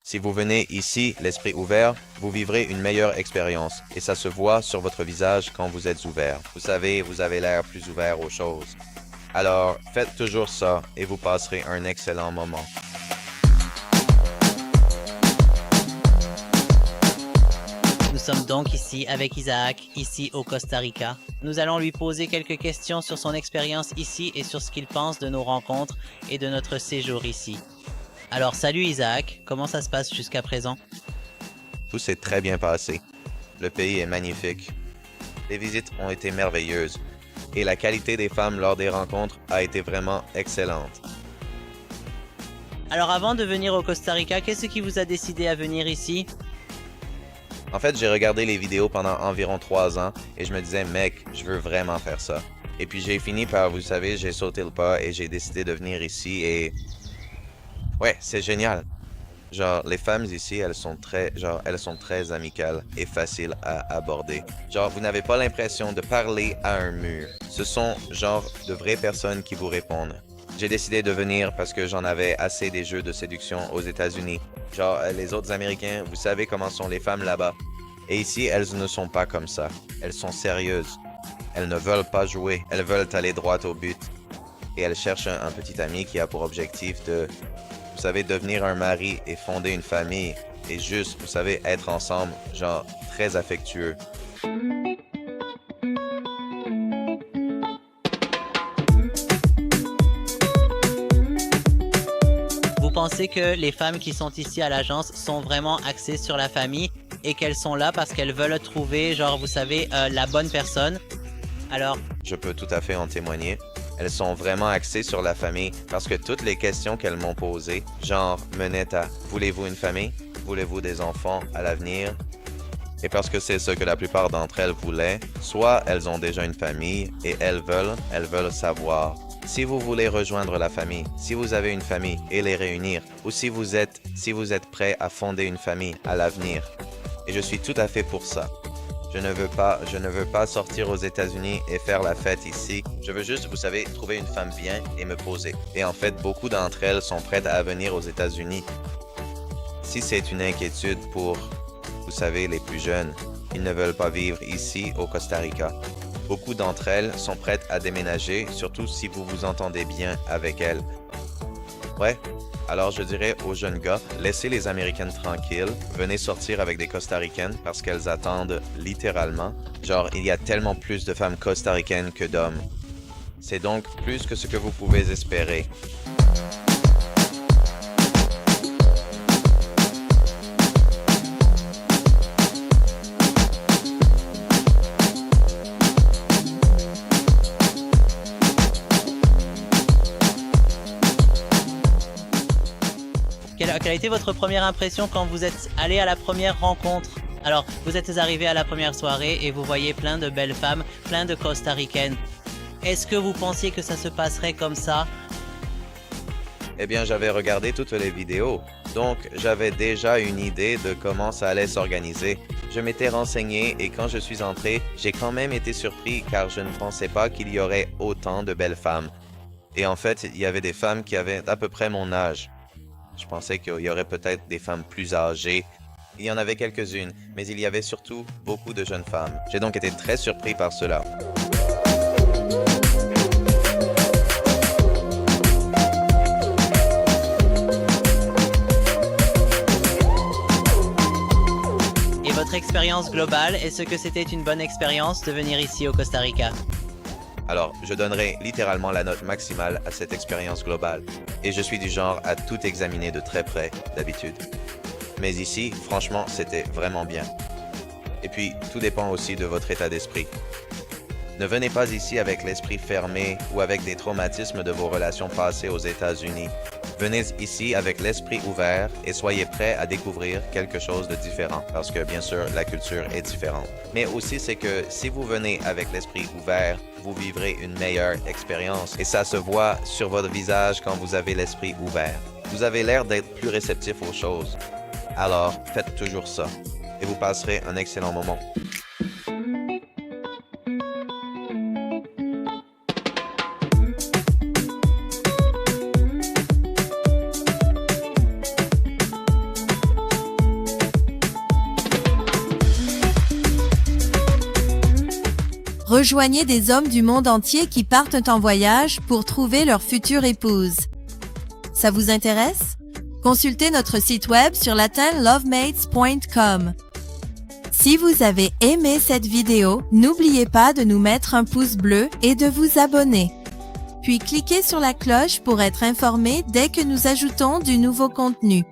Si vous venez ici, l'esprit ouvert, vous vivrez une meilleure expérience et ça se voit sur votre visage quand vous êtes ouvert. Vous savez, vous avez l'air plus ouvert aux choses. Alors, faites toujours ça et vous passerez un excellent moment. Nous sommes donc ici avec Isaac, ici au Costa Rica. Nous allons lui poser quelques questions sur son expérience ici et sur ce qu'il pense de nos rencontres et de notre séjour ici. Alors salut Isaac, comment ça se passe jusqu'à présent? Tout s'est très bien passé. Le pays est magnifique. Les visites ont été merveilleuses et la qualité des femmes lors des rencontres a été vraiment excellente. Alors avant de venir au Costa Rica, qu'est-ce qui vous a décidé à venir ici? En fait, j'ai regardé les vidéos pendant environ 3 ans et je me disais, mec, je veux vraiment faire ça. Et puis j'ai fini par, vous savez, j'ai sauté le pas et j'ai décidé de venir ici et... Ouais, c'est génial. Genre, les femmes ici, elles sont très amicales et faciles à aborder. Genre, vous n'avez pas l'impression de parler à un mur. Ce sont, genre, de vraies personnes qui vous répondent. J'ai décidé de venir parce que j'en avais assez des jeux de séduction aux États-Unis. Genre, les autres Américains, vous savez comment sont les femmes là-bas. Et ici, elles ne sont pas comme ça. Elles sont sérieuses. Elles ne veulent pas jouer. Elles veulent aller droit au but. Et elles cherchent un petit ami qui a pour objectif de, vous savez, devenir un mari et fonder une famille. Et juste, vous savez, être ensemble, genre, très affectueux. Vous pensez que les femmes qui sont ici à l'agence sont vraiment axées sur la famille et qu'elles sont là parce qu'elles veulent trouver, genre, vous savez, la bonne personne? Alors, Je peux tout à fait en témoigner. Elles sont vraiment axées sur la famille parce que toutes les questions qu'elles m'ont posées, genre, menaient à voulez-vous une famille? Voulez-vous des enfants à l'avenir? Et parce que c'est ce que la plupart d'entre elles voulaient, soit elles ont déjà une famille et elles veulent savoir. Si vous voulez rejoindre la famille, si vous avez une famille et les réunir, ou si vous êtes prêt à fonder une famille à l'avenir. Et je suis tout à fait pour ça. Je ne veux pas sortir aux États-Unis et faire la fête ici. Je veux juste, vous savez, trouver une femme bien et me poser. Et en fait, beaucoup d'entre elles sont prêtes à venir aux États-Unis. Si c'est une inquiétude pour, vous savez, les plus jeunes, ils ne veulent pas vivre ici au Costa Rica. Beaucoup d'entre elles sont prêtes à déménager, surtout si vous vous entendez bien avec elles. Ouais, alors je dirais aux jeunes gars, laissez les Américaines tranquilles, venez sortir avec des Costaricaines parce qu'elles attendent littéralement. Genre, il y a tellement plus de femmes costaricaines que d'hommes. C'est donc plus que ce que vous pouvez espérer. quelle a été votre première impression quand vous êtes allé à la première rencontre? Alors, vous êtes arrivé à la première soirée et vous voyez plein de belles femmes, plein de Costaricaines. Est-ce que vous pensiez que ça se passerait comme ça? Eh bien, j'avais regardé toutes les vidéos, donc j'avais déjà une idée de comment ça allait s'organiser. Je m'étais renseigné et quand je suis entré, j'ai quand même été surpris car je ne pensais pas qu'il y aurait autant de belles femmes. Et en fait, il y avait des femmes qui avaient à peu près mon âge. Je pensais qu'il y aurait peut-être des femmes plus âgées. Il y en avait quelques-unes, mais il y avait surtout beaucoup de jeunes femmes. J'ai donc été très surpris par cela. Et votre expérience globale, est-ce que c'était une bonne expérience de venir ici au Costa Rica? Alors, je donnerai littéralement la note maximale à cette expérience globale. Et je suis du genre à tout examiner de très près, d'habitude. Mais ici, franchement, c'était vraiment bien. Et puis, tout dépend aussi de votre état d'esprit. Ne venez pas ici avec l'esprit fermé ou avec des traumatismes de vos relations passées aux États-Unis. Venez ici avec l'esprit ouvert et soyez prêts à découvrir quelque chose de différent parce que bien sûr la culture est différente. Mais aussi c'est que si vous venez avec l'esprit ouvert, vous vivrez une meilleure expérience et ça se voit sur votre visage quand vous avez l'esprit ouvert. Vous avez l'air d'être plus réceptif aux choses. Alors faites toujours ça et vous passerez un excellent moment. Rejoignez des hommes du monde entier qui partent en voyage pour trouver leur future épouse. Ça vous intéresse? Consultez notre site web sur latinlovemates.com. Si vous avez aimé cette vidéo, n'oubliez pas de nous mettre un pouce bleu et de vous abonner. Puis cliquez sur la cloche pour être informé dès que nous ajoutons du nouveau contenu.